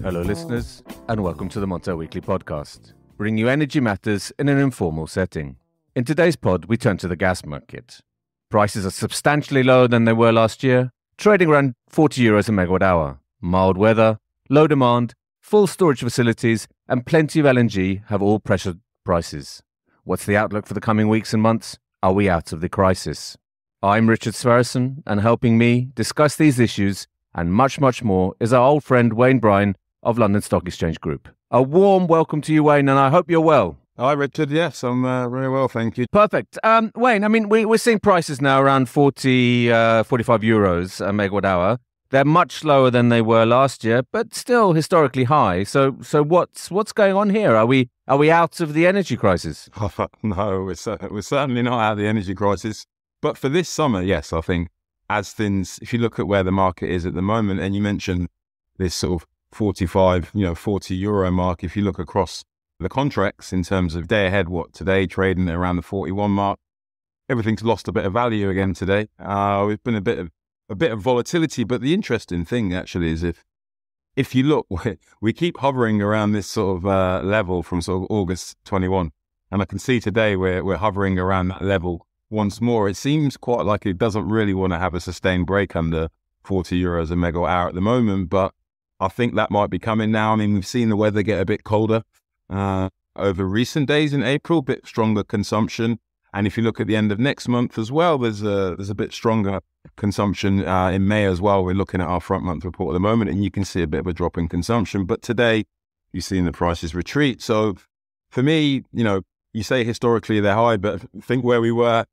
Hello listeners, and welcome to the Montel Weekly Podcast, bringing you energy matters in an informal setting. In today's pod, we turn to the gas market. Prices are substantially lower than they were last year, trading around €40 a megawatt hour. Mild weather, low demand, full storage facilities, and plenty of LNG have all pressured prices. What's the outlook for the coming weeks and months? Are we out of the crisis? I'm Richard Sverrisson, and helping me discuss these issues and much, much more is our old friend Wayne Bryan of London Stock Exchange Group. A warm welcome to you, Wayne, and I hope you're well. Hi, Richard. Yes, I'm very well, thank you. Perfect. Wayne, I mean, we're seeing prices now around 45 euros a megawatt hour. They're much lower than they were last year, but still historically high. So what's going on here? Are we out of the energy crisis? No, we're certainly not out of the energy crisis. But for this summer, yes, I think as things, if you look at where the market is at the moment, and you mentioned this sort of 40 euro mark, if you look across the contracts in terms of day ahead, today trading at around the 41 mark, everything's lost a bit of value again today. We've been a bit of volatility, but the interesting thing actually is if you look, we keep hovering around this sort of level from sort of August 21, and I can see today we're hovering around that level once more. It seems quite like it doesn't really want to have a sustained break under 40 euros a megawatt hour at the moment, but I think that might be coming now. I mean, we've seen the weather get a bit colder over recent days in April, a bit stronger consumption. And if you look at the end of next month as well, there's a bit stronger consumption in May as well. We're looking at our front month report at the moment, and you can see a bit of a drop in consumption. But today, you've seen the prices retreat. So for me, you say historically they're high, but think where we were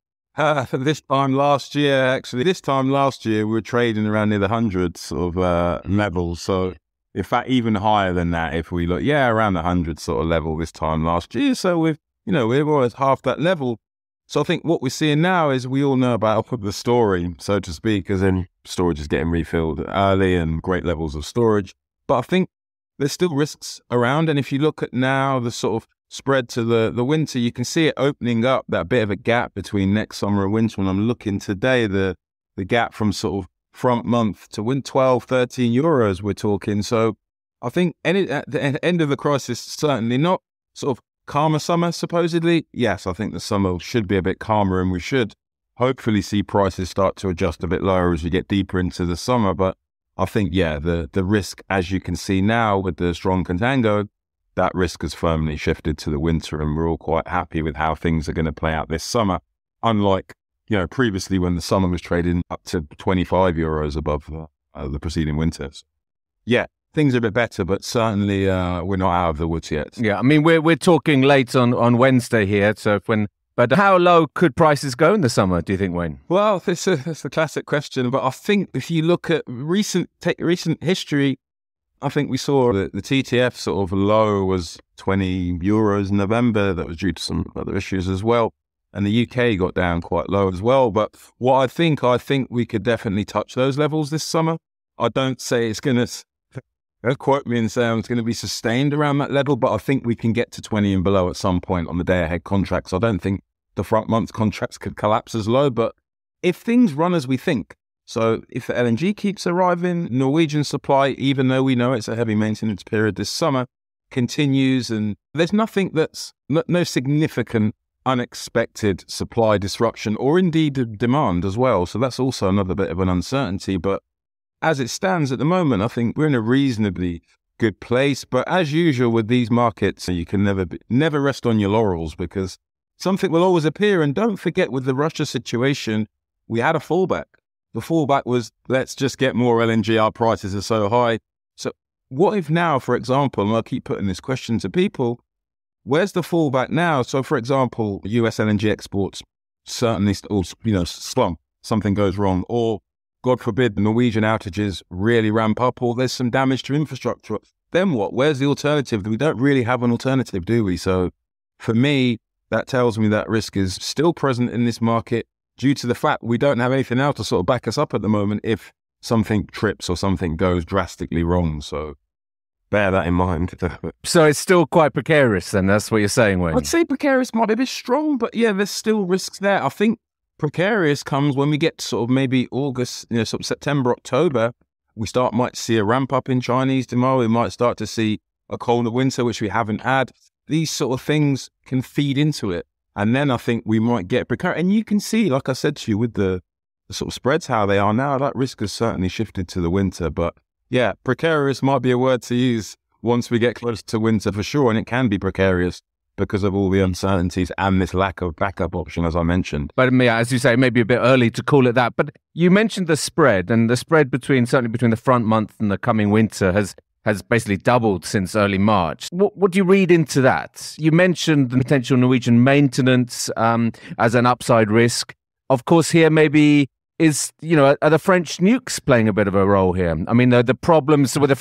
this time last year. Actually, this time last year, we were trading around near the hundreds sort of levels. So in fact, even higher than that, if we look, around the 100 sort of level this time last year. So we're always half that level. So I think what we're seeing now is we all know about the story, so to speak, as in storage is getting refilled early and great levels of storage. But I think there's still risks around. And if you look at now the sort of spread to the winter, you can see it opening up that bit of a gap between next summer and winter. When I'm looking today, the gap from sort of front month to win 12, 13 euros we're talking. So I think at the end of the crisis, certainly not sort of calmer summer, supposedly. Yes, I think the summer should be a bit calmer, and we should hopefully see prices start to adjust a bit lower as we get deeper into the summer. But I think, the risk, as you can see now with the strong contango, that risk has firmly shifted to the winter, and we're all quite happy with how things are going to play out this summer. Unlike, previously when the summer was trading up to 25 euros above the preceding winters. Yeah, things are a bit better, but certainly we're not out of the woods yet. Yeah, I mean, we're talking late on Wednesday here, but how low could prices go in the summer, do you think, Wayne? Well, it's a classic question, but I think if you look at recent history, I think we saw the TTF sort of low was 20 euros in November. That was due to some other issues as well. And the UK got down quite low as well. But what I think we could definitely touch those levels this summer. I don't say it's going to, quote me and say it's going to be sustained around that level, but I think we can get to 20 and below at some point on the day ahead contracts. I don't think the front month contracts could collapse as low, but if things run as we think, so if the LNG keeps arriving, Norwegian supply, even though we know it's a heavy maintenance period this summer, continues, and there's nothing no significant unexpected supply disruption or indeed demand as well. So that's also another bit of an uncertainty. But as it stands at the moment, I think we're in a reasonably good place. But as usual with these markets, you can never rest on your laurels, because something will always appear. And don't forget, with the Russia situation, we had a fallback. The fallback was, let's just get more LNG, our prices are so high. So what if now, for example, and I'll keep putting this question to people, where's the fallback now? So, for example, US LNG exports certainly slump, something goes wrong, or, God forbid, the Norwegian outages really ramp up, or there's some damage to infrastructure. Then what? Where's the alternative? We don't really have an alternative, do we? So for me, that tells me that risk is still present in this market, due to the fact we don't have anything else to sort of back us up at the moment if something trips or something goes drastically wrong. So bear that in mind. So it's still quite precarious then, that's what you're saying, Wayne? I'd say precarious might be a bit strong, but there's still risks there. I think precarious comes when we get to sort of maybe August, sort of September, October, might see a ramp up in Chinese demand. We might start to see a colder winter, which we haven't had. These sort of things can feed into it. And then I think we might get precarious. And you can see, like I said to you, with the sort of spreads, how they are now, that risk has certainly shifted to the winter. But yeah, precarious might be a word to use once we get close to winter for sure. And it can be precarious because of all the uncertainties and this lack of backup option, as I mentioned. But as you say, maybe a bit early to call it that. But you mentioned the spread, and the spread certainly between the front month and the coming winter has basically doubled since early March. What do you read into that? You mentioned the potential Norwegian maintenance as an upside risk. Of course, here maybe are the French nukes playing a bit of a role here? I mean, the problems with the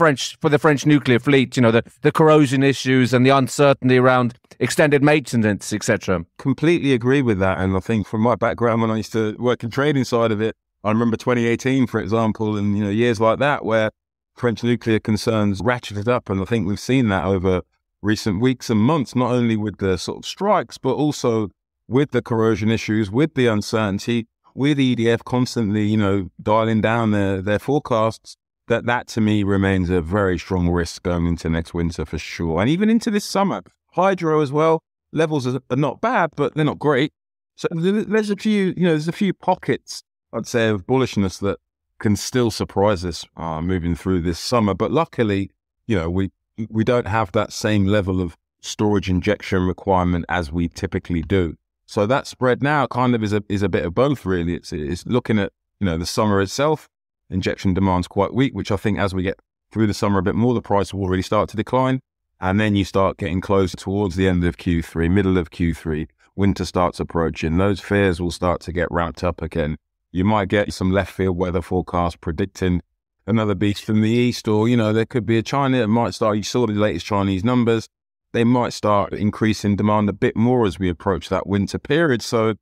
French nuclear fleet, the corrosion issues and the uncertainty around extended maintenance, etc. Completely agree with that. And I think from my background, when I used to work in trading side of it, I remember 2018, for example, and years like that where French nuclear concerns ratcheted up. And I think we've seen that over recent weeks and months, not only with the sort of strikes, but also with the corrosion issues, with the uncertainty, with EDF constantly, dialing down their forecasts. That to me remains a very strong risk going into next winter for sure. And even into this summer. Hydro as well. Levels are not bad, but they're not great. So there's a few pockets, I'd say, of bullishness that can still surprise us moving through this summer. But luckily, we don't have that same level of storage injection requirement as we typically do. So that spread now kind of is a bit of both, really. It's looking at, the summer itself. Injection demand's quite weak, which I think as we get through the summer a bit more, the price will really start to decline. And then you start getting closer towards the end of Q3, middle of Q3, winter starts approaching. Those fears will start to get ramped up again. You might get some left field weather forecasts predicting another beast from the east, or, there could be a China that might start. You saw the latest Chinese numbers. They might start increasing demand a bit more as we approach that winter period. So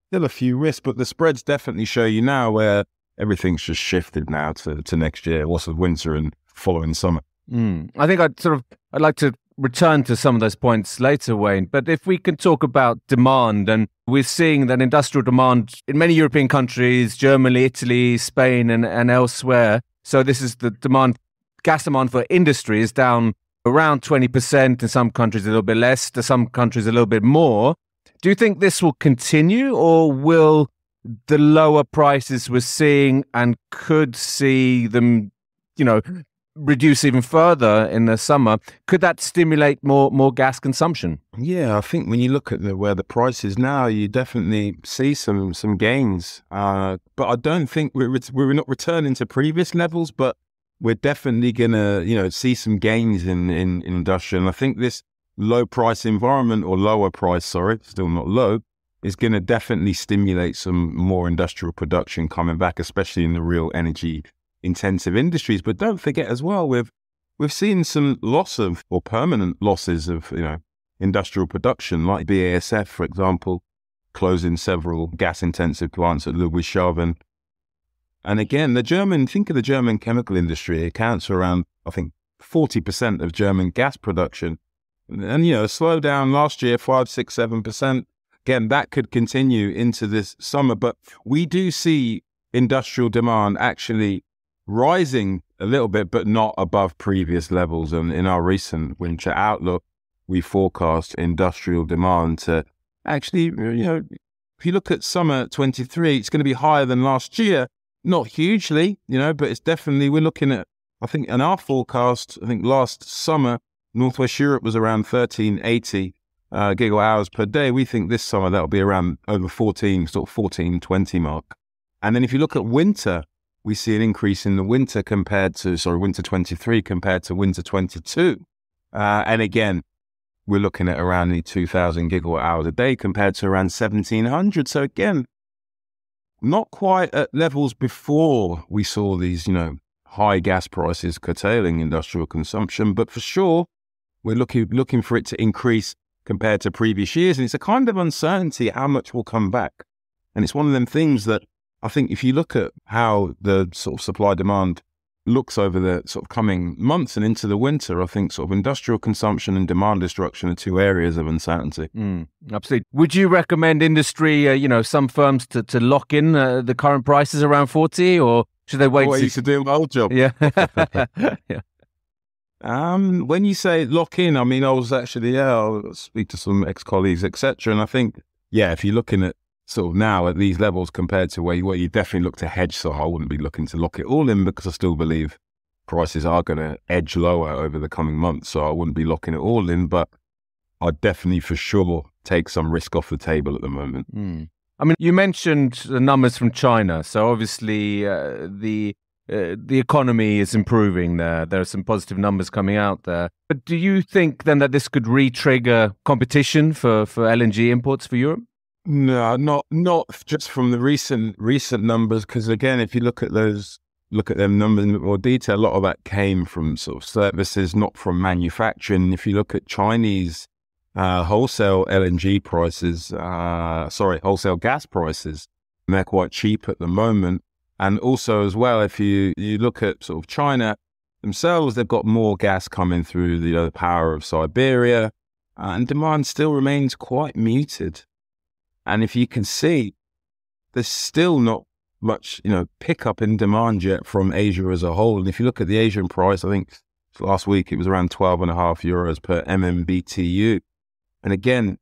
still a few risks, but the spreads definitely show you now where everything's just shifted now to next year, what's of winter and following summer. I think I'd like to return to some of those points later, Wayne. But if we can talk about demand, and we're seeing that industrial demand in many European countries, Germany, Italy, Spain, and elsewhere. So this is the gas demand for industry is down around 20%, in some countries a little bit less, to some countries a little bit more. Do you think this will continue, or will the lower prices we're seeing and could see them, reduce even further in the summer, could that stimulate more gas consumption? Yeah, I think when you look at where the price is now, you definitely see some gains. But I don't think we're not returning to previous levels, but we're definitely gonna see some gains in industrial. And I think this low price environment, or lower price, still not low, is going to definitely stimulate some more industrial production coming back, especially in the real energy intensive industries. But don't forget as well, we've seen some loss of, or permanent losses of, industrial production, like BASF, for example, closing several gas intensive plants at Ludwigshafen. And again, think of the German chemical industry. It accounts for around, I think, 40% of German gas production. And, a slowdown last year, 5, 6, 7%. Again, that could continue into this summer. But we do see industrial demand actually rising a little bit, but not above previous levels. And in our recent winter outlook, we forecast industrial demand to actually, if you look at summer 23, it's going to be higher than last year. Not hugely, but it's definitely, we're looking at, I think in our forecast, last summer, Northwest Europe was around 1380 gigawatt hours per day. We think this summer that'll be around over 1420 mark. And then if you look at winter, we see an increase in the winter winter 23 compared to winter 22. And again, we're looking at around 2,000 gigawatt hours a day compared to around 1,700. So again, not quite at levels before we saw these, high gas prices curtailing industrial consumption, but for sure, we're looking for it to increase compared to previous years. And it's a kind of uncertainty how much will come back. And it's one of them things that I think if you look at how the sort of supply demand looks over the sort of coming months and into the winter, I think sort of industrial consumption and demand destruction are two areas of uncertainty. Absolutely. Would you recommend industry, some firms to lock in the current prices around 40, or Should they wait? I used to do my old job. Yeah. Yeah. When you say lock in, I mean, I was actually, I'll speak to some ex-colleagues, etc. And I think, if you're looking at sort of now at these levels compared to where you definitely look to hedge. So I wouldn't be looking to lock it all in because I still believe prices are going to edge lower over the coming months. So I wouldn't be locking it all in, but I'd definitely for sure take some risk off the table at the moment. I mean, you mentioned the numbers from China. So obviously the economy is improving there. There are some positive numbers coming out there. But do you think then that this could re-trigger competition for LNG imports for Europe? No, not just from the recent numbers, because again, if you look at them numbers in a bit more detail, a lot of that came from sort of services, not from manufacturing. If you look at Chinese wholesale LNG prices, wholesale gas prices, they're quite cheap at the moment. And also as well, if you look at sort of China themselves, they've got more gas coming through the power of Siberia, and demand still remains quite muted. And if you can see, there's still not much, pickup in demand yet from Asia as a whole. And if you look at the Asian price, I think last week it was around 12.5 euros per MMBTU. And again,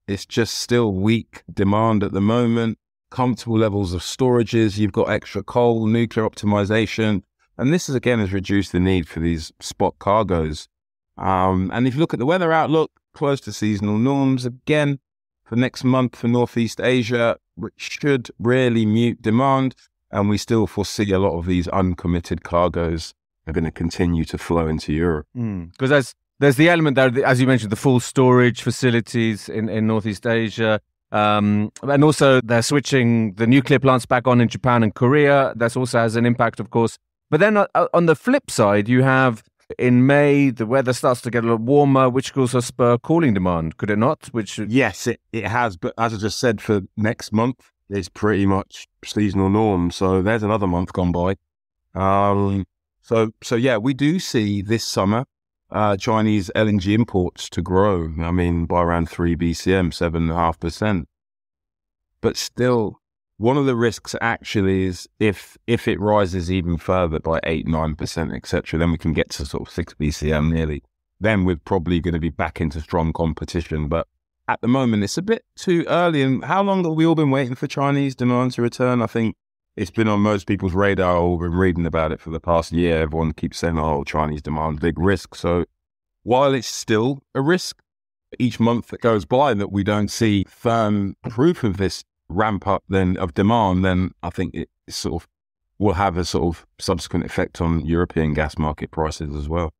it's just still weak demand at the moment, comfortable levels of storages. You've got extra coal, nuclear optimization. And this has reduced the need for these spot cargoes. And if you look at the weather outlook, close to seasonal norms, again, for next month for Northeast Asia, which should really mute demand. And we still foresee a lot of these uncommitted cargoes are going to continue to flow into Europe. Because there's the element there, as you mentioned, the full storage facilities in Northeast Asia. And also they're switching the nuclear plants back on in Japan and Korea. That also has an impact, of course. But then on the flip side, you have in May, the weather starts to get a little warmer, which could also spur cooling demand, could it not? Yes, it has. But as I just said, for next month, it's pretty much seasonal norm. So there's another month gone by. So we do see this summer Chinese LNG imports to grow. I mean, by around 3 BCM, 7.5%. But still, one of the risks actually is if it rises even further by 8-9%, etc., then we can get to sort of 6 BCM nearly. Then we're probably going to be back into strong competition. But at the moment, it's a bit too early. And how long have we all been waiting for Chinese demand to return? I think it's been on most people's radar. We've been reading about it for the past year. Everyone keeps saying, Chinese demand, big risk. So while it's still a risk, each month that goes by that we don't see firm proof of this ramp up then of demand, then I think it sort of will have a sort of subsequent effect on European gas market prices as well.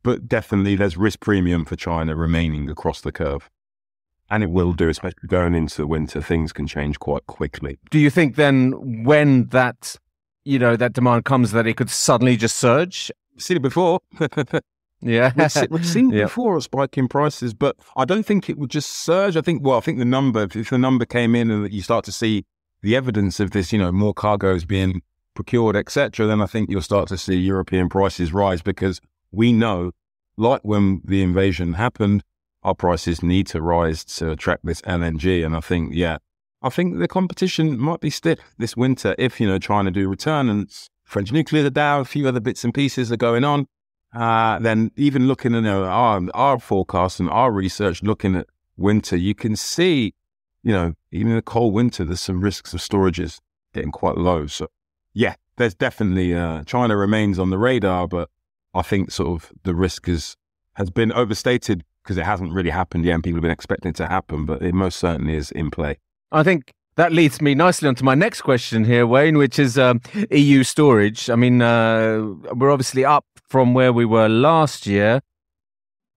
But definitely there's risk premium for China remaining across the curve. And it will do, especially going into the winter. Things can change quite quickly. Do you think then when that demand comes that it could suddenly just surge? We've seen it before. Yeah. We've seen it before, a spike in prices, but I don't think it would just surge. I think the number, if the number came in and you start to see the evidence of this, more cargoes being procured, etc., then I think you'll start to see European prices rise, because we know, like when the invasion happened, our prices need to rise to attract this LNG. And I think the competition might be stiff this winter if, China do return and French nuclear are down, a few other bits and pieces are going on. Then even looking at our forecast and our research, looking at winter, you can see, even in a cold winter, there's some risks of storages getting quite low. So there's definitely, China remains on the radar, but I think sort of the risk has been overstated because it hasn't really happened yet and people have been expecting it to happen, but it most certainly is in play. I think that leads me nicely onto my next question here, Wayne, which is EU storage. I mean, we're obviously up from where we were last year.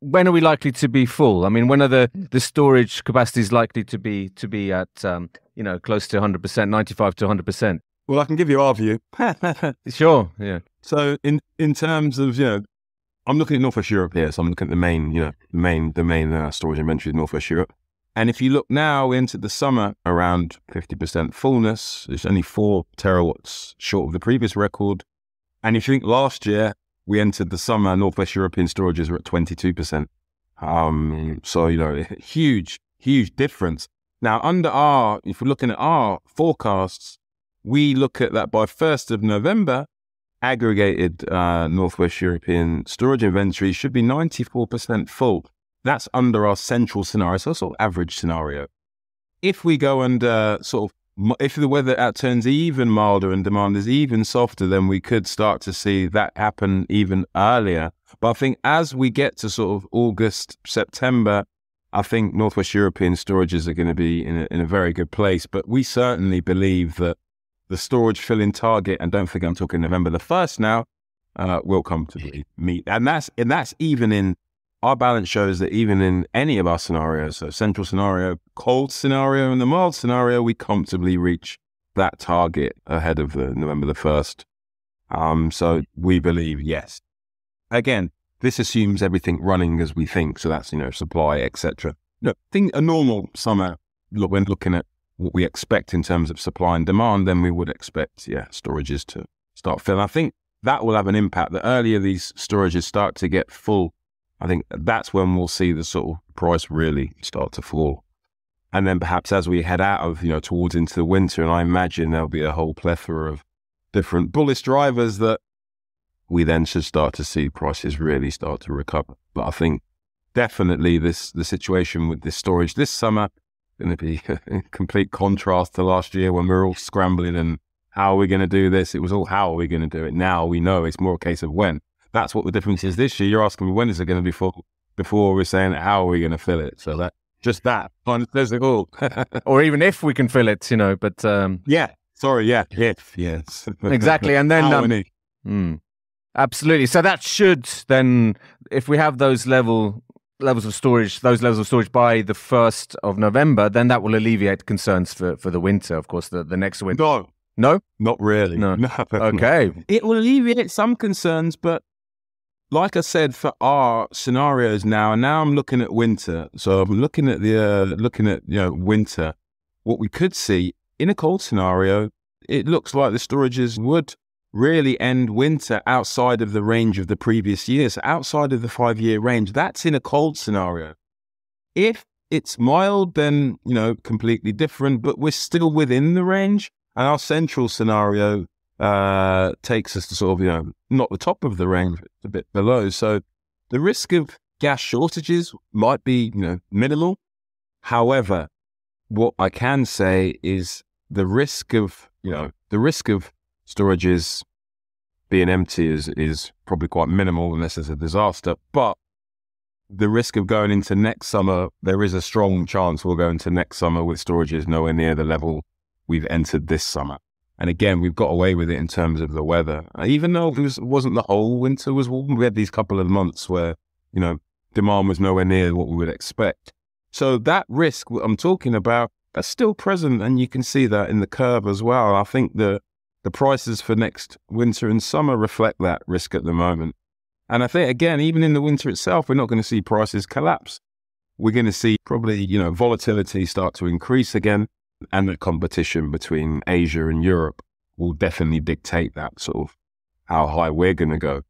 When are we likely to be full? I mean, when are the storage capacities likely to be at close to 100%, 95 to 100%? Well, I can give you our view. Sure, yeah. So in terms of I'm looking at Northwest Europe here, so I'm looking at the main storage inventory in Northwest Europe. And if you look now into the summer, around 50% fullness, it's only 4 terawatts short of the previous record. And if you think last year, we entered the summer, Northwest European storages were at 22%. So, huge difference. Now, if we're looking at our forecasts, we look at that by 1st of November, aggregated Northwest European storage inventory should be 94% full. That's under our central scenario, so sort of average scenario. If we go under if the weather turns even milder and demand is even softer, then we could start to see that happen even earlier. But I think as we get to sort of August, September, I think Northwest European storages are going to be in a very good place. But we certainly believe that the storage filling target, and don't forget I'm talking November the 1st now, will comfortably meet. And that's even in, our balance shows that even in any of our scenarios, so central scenario, cold scenario, and the mild scenario, we comfortably reach that target ahead of the November the 1st. So we believe, yes. Again, this assumes everything running as we think. So that's, supply, etc. No, think a normal summer, when looking at what we expect in terms of supply and demand, then we would expect, storages to start filling. I think that will have an impact. The earlier these storages start to get full, I think that's when we'll see the sort of price really start to fall. And then perhaps as we head out of, towards into the winter, and I imagine there'll be a whole plethora of different bullish drivers that we then should start to see prices really start to recover. But I think definitely the situation with this storage this summer going to be in complete contrast to last year when we were all scrambling and how are we going to do this? It was all how are we going to do it? Now we know it's more a case of when. That's what the difference is this year. You're asking me when is it going to be full before we're saying how are we going to fill it? So that kind of says it all. Or even if we can fill it, but if, yes. Exactly. And then absolutely. So that should then, if we have those levels of storage by the 1st of November, then that will alleviate concerns for the winter, of course, the next winter. No? Not really. No. Okay. It will alleviate some concerns, but like I said, for our scenarios now, and now I'm looking at winter. So I'm looking at winter. What we could see in a cold scenario, it looks like the storages would really end winter outside of the range of the previous year. So outside of the 5-year range, that's in a cold scenario. If it's mild, then, completely different, but we're still within the range. And our central scenario takes us to sort of, not the top of the range, a bit below. So the risk of gas shortages might be, minimal. However, what I can say is the risk of storages being empty is probably quite minimal unless there's a disaster. But the risk of going into next summer, there is a strong chance we'll go into next summer with storages nowhere near the level we've entered this summer. And again, we've got away with it in terms of the weather. Even though it wasn't the whole winter was warm, we had these couple of months where, demand was nowhere near what we would expect. So that risk I'm talking about are still present, and you can see that in the curve as well. I think the prices for next winter and summer reflect that risk at the moment. And I think, again, even in the winter itself, we're not going to see prices collapse. We're going to see probably, volatility start to increase again. And the competition between Asia and Europe will definitely dictate that sort of how high we're going to go.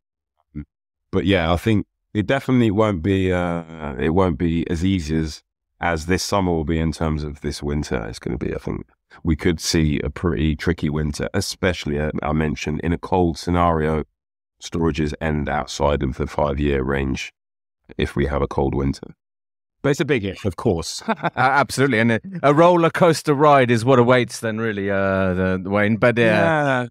But I think it definitely won't be as easy as this summer will be in terms of this winter. It's going to be, I think, we could see a pretty tricky winter, especially, I mentioned, in a cold scenario, storages end outside of the 5-year range if we have a cold winter. But it's a big if, of course. Absolutely. And a roller coaster ride is what awaits then, really, Wayne. But and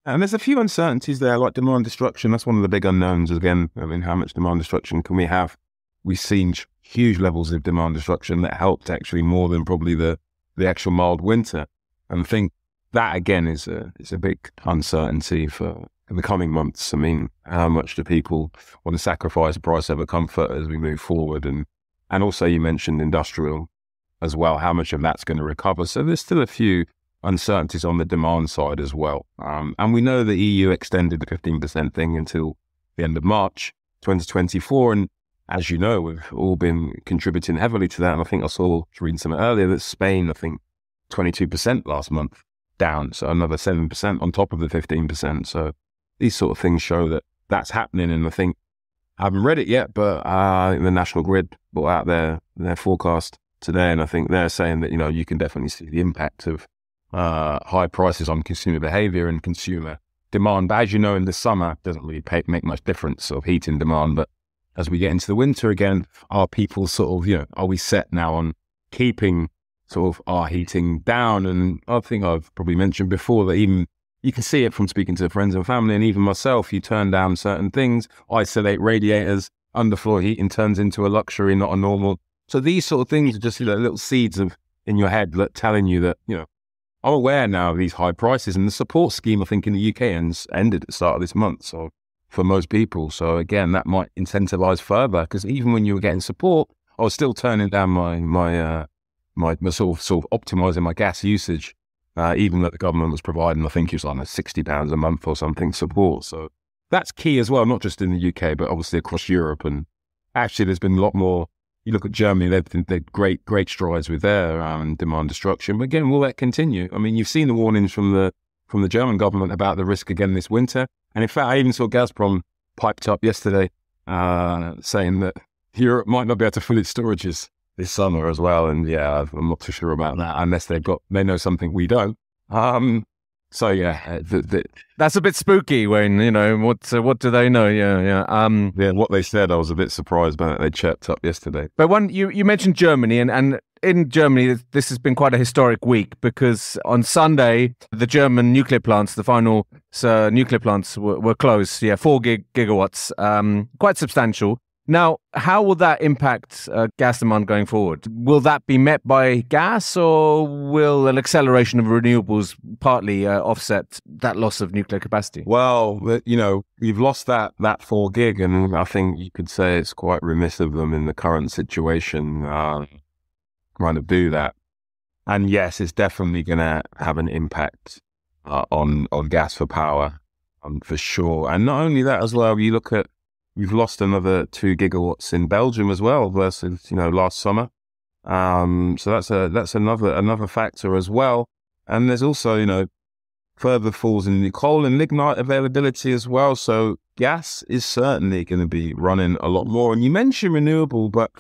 there's a few uncertainties there, like demand destruction. That's one of the big unknowns again. I mean, how much demand destruction can we have? We've seen huge levels of demand destruction that helped actually more than probably the actual mild winter. And I think that, again, is a big uncertainty for the coming months. I mean, how much do people want to sacrifice price over comfort as we move forward? And also you mentioned industrial as well, how much of that's going to recover. So there's still a few uncertainties on the demand side as well. And we know the EU extended the 15% thing until the end of March 2024. And as you know, we've all been contributing heavily to that. And I think I was reading something earlier that Spain, I think 22% last month down. So another 7% on top of the 15%. So these sort of things show that that's happening. And I think, I haven't read it yet, but the National Grid brought out their forecast today, and I think they're saying that, you can definitely see the impact of high prices on consumer behavior and consumer demand. But as you know, in the summer, it doesn't really make much difference of heating demand. But as we get into the winter again, are people sort of, are we set now on keeping sort of our heating down? And I think I've probably mentioned before that even you can see it from speaking to friends and family, and even myself, you turn down certain things, isolate radiators, underfloor heating turns into a luxury, not a normal. So these sort of things are just little seeds in your head that telling you that, I'm aware now of these high prices, and the support scheme, I think, in the UK ended at the start of this month. So for most people. So again, that might incentivize further, because even when you were getting support, I was still turning down my sort of optimizing my gas usage, even that the government was providing, I think it was on £60 a month or something support. So that's key as well, not just in the UK, but obviously across Europe. And actually, there's been a lot more. You look at Germany; they've great strides with their demand destruction. But again, will that continue? I mean, you've seen the warnings from the German government about the risk again this winter. And in fact, I even saw Gazprom piped up yesterday saying that Europe might not be able to fill its storages this summer as well. And yeah, I'm not too sure about that unless they know something we don't. So yeah, that's a bit spooky, Wayne. What do they know? Yeah. What they said, I was a bit surprised by it. They chirped up yesterday. But you mentioned Germany, and in Germany, this has been quite a historic week, because on Sunday, the German nuclear plants, the final nuclear plants were closed. Yeah, 4 gigawatts, quite substantial. Now, how will that impact gas demand going forward? Will that be met by gas, or will an acceleration of renewables partly offset that loss of nuclear capacity? Well, we've lost that 4 gig, and I think you could say it's quite remiss of them in the current situation trying to do that. And yes, it's definitely going to have an impact on gas for power, for sure. And not only that as well, you look at, we've lost another 2 gigawatts in Belgium as well versus, last summer. So that's another factor as well. And there's also, further falls in the coal and lignite availability as well. So gas is certainly going to be running a lot more. And you mentioned renewable, but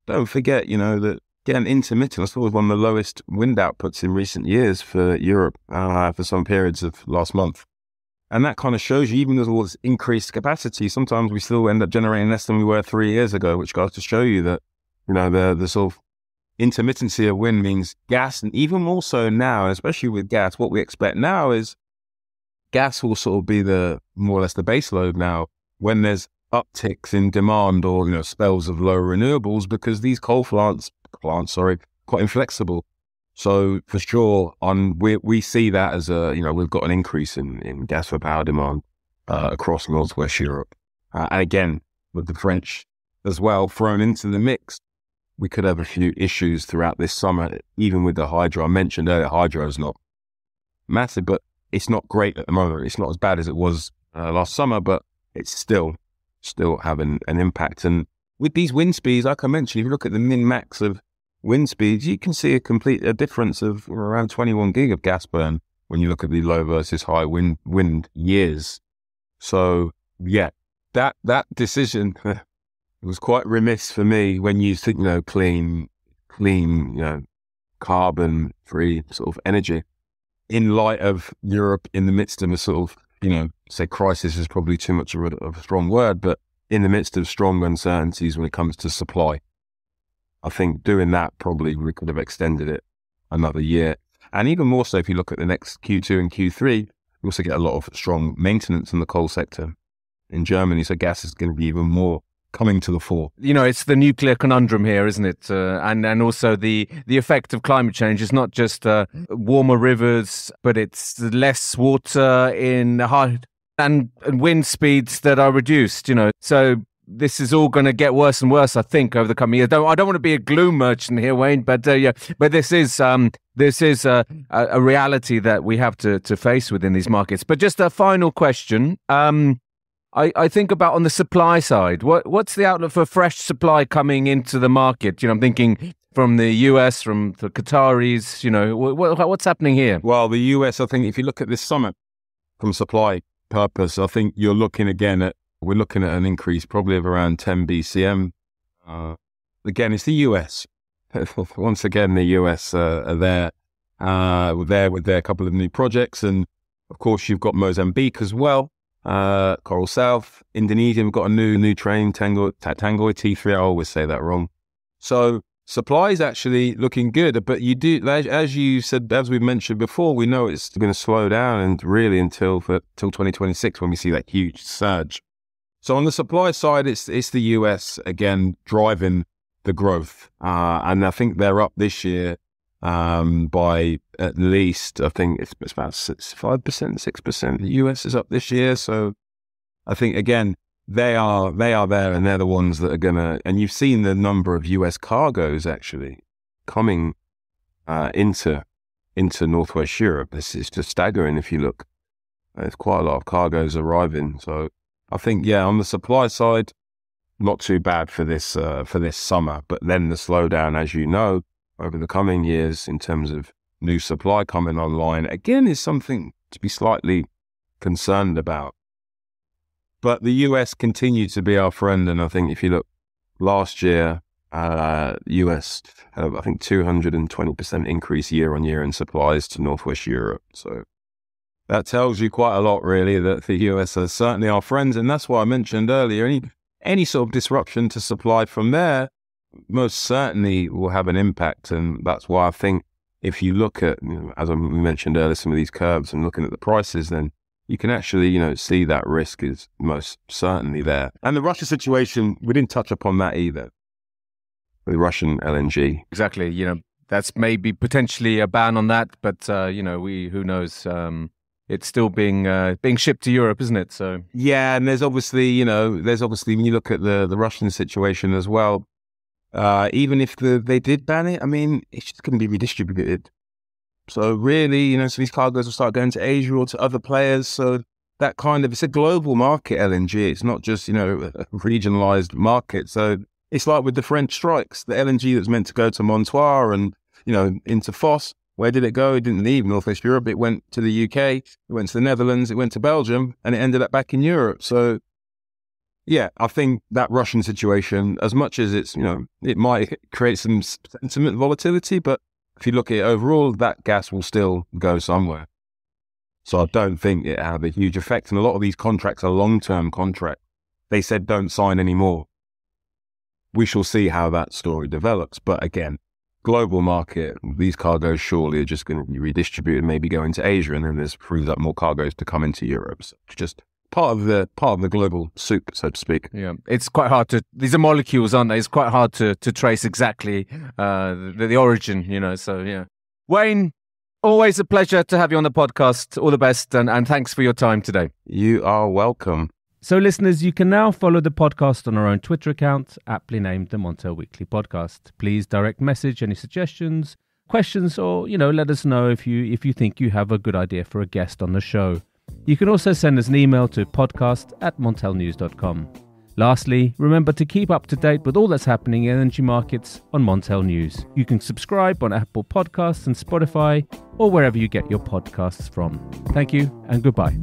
don't forget, that again, intermittent, that's always one of the lowest wind outputs in recent years for Europe for some periods of last month. And that kind of shows you, even with all this increased capacity, sometimes we still end up generating less than we were 3 years ago, which goes to show you that, the sort of intermittency of wind means gas. And even more so now, especially with gas, what we expect now is gas will sort of be more or less the base load now when there's upticks in demand or, spells of low renewables, because these coal plants, quite inflexible. So for sure, we see that as we've got an increase in gas for power demand across Northwest Europe. And again, with the French as well thrown into the mix, we could have a few issues throughout this summer, even with the hydro. I mentioned earlier, hydro is not massive, but it's not great at the moment. It's not as bad as it was last summer, but it's still having an impact. And with these wind speeds, like I mentioned, if you look at the min-max of wind speeds, you can see a difference of around 21 gig of gas burn when you look at the low versus high wind years. So yeah, that decision was quite remiss for me when you think, clean, carbon-free sort of energy in light of Europe in the midst of a sort of, say crisis is probably too much of a strong word, but in the midst of strong uncertainties when it comes to supply. I think doing that, probably we could have extended it another year. And even more so if you look at the next Q2 and Q3, you also get a lot of strong maintenance in the coal sector in Germany. So gas is going to be even more coming to the fore. It's the nuclear conundrum here, isn't it? And also the effect of climate change is not just warmer rivers, but it's less water in high and wind speeds that are reduced, So this is all going to get worse and worse, I think, over the coming years. I don't want to be a gloom merchant here, Wayne, but this is a reality that we have to face within these markets. But just a final question. I think about on the supply side, what's the outlook for fresh supply coming into the market? I'm thinking from the US, from the Qataris, what's happening here? Well, the US, I think if you look at this summer from supply purpose, I think we're looking at an increase probably of around 10 BCM. Again, it's the US. Once again, the US are there. there with their couple of new projects. And of course, you've got Mozambique as well, Coral South, Indonesia. We've got a new train, Tangoy T3. I always say that wrong. So supply is actually looking good, but you do, as you said, as we mentioned before, we know it's going to slow down and really until 2026 when we see that huge surge. So on the supply side, it's the US again driving the growth, and I think they're up this year by at least, I think it's about 5%, 6%. The US is up this year, so I think again they are there, and they're the ones that are gonna. And you've seen the number of US cargoes actually coming into Northwest Europe. It's just staggering if you look. There's quite a lot of cargoes arriving. So I think on the supply side, not too bad for this summer. But then the slowdown, as you know, over the coming years in terms of new supply coming online, again, is something to be slightly concerned about. But the US continued to be our friend, and I think if you look last year, US had, I think, 220% increase year on year in supplies to Northwest Europe. So that tells you quite a lot, really, that the US are certainly our friends, and that's why I mentioned earlier, any sort of disruption to supply from there most certainly will have an impact, and that's why I think if you look at, as I mentioned earlier, some of these curves and looking at the prices, then you can actually, see that risk is most certainly there. And the Russia situation, we didn't touch upon that either. The Russian LNG. Exactly. That's maybe potentially a ban on that, but who knows? It's still being shipped to Europe, isn't it? So and there's obviously when you look at the Russian situation as well. Even if they did ban it, I mean, it's just going to be redistributed. So really, so these cargoes will start going to Asia or to other players. So that it's a global market, LNG. It's not just, a regionalized market. So it's like with the French strikes, the LNG that's meant to go to Montoir and, into Foss. Where did it go? It didn't leave Northwest Europe. It went to the UK, it went to the Netherlands, it went to Belgium, and it ended up back in Europe. So I think that Russian situation, as much as it's, it might create some sentiment volatility, but if you look at it overall, that gas will still go somewhere. So I don't think it had a huge effect. And a lot of these contracts are long-term contracts. They said don't sign anymore. We shall see how that story develops. But again, global market, these cargoes surely are just going to be redistributed, maybe go into Asia, and then there's frees up more cargoes to come into Europe. So it's just part of the global soup, so to speak. Yeah, it's quite hard to. These are molecules, aren't they? It's quite hard to trace exactly the origin. So Wayne, always a pleasure to have you on the podcast. All the best, and thanks for your time today. You are welcome. So, listeners, you can now follow the podcast on our own Twitter account, aptly named the Montel Weekly Podcast. Please direct message any suggestions, questions, or let us know if you think you have a good idea for a guest on the show. You can also send us an email to podcast@montelnews.com. Lastly, remember to keep up to date with all that's happening in energy markets on Montel News. You can subscribe on Apple Podcasts and Spotify, or wherever you get your podcasts from. Thank you and goodbye.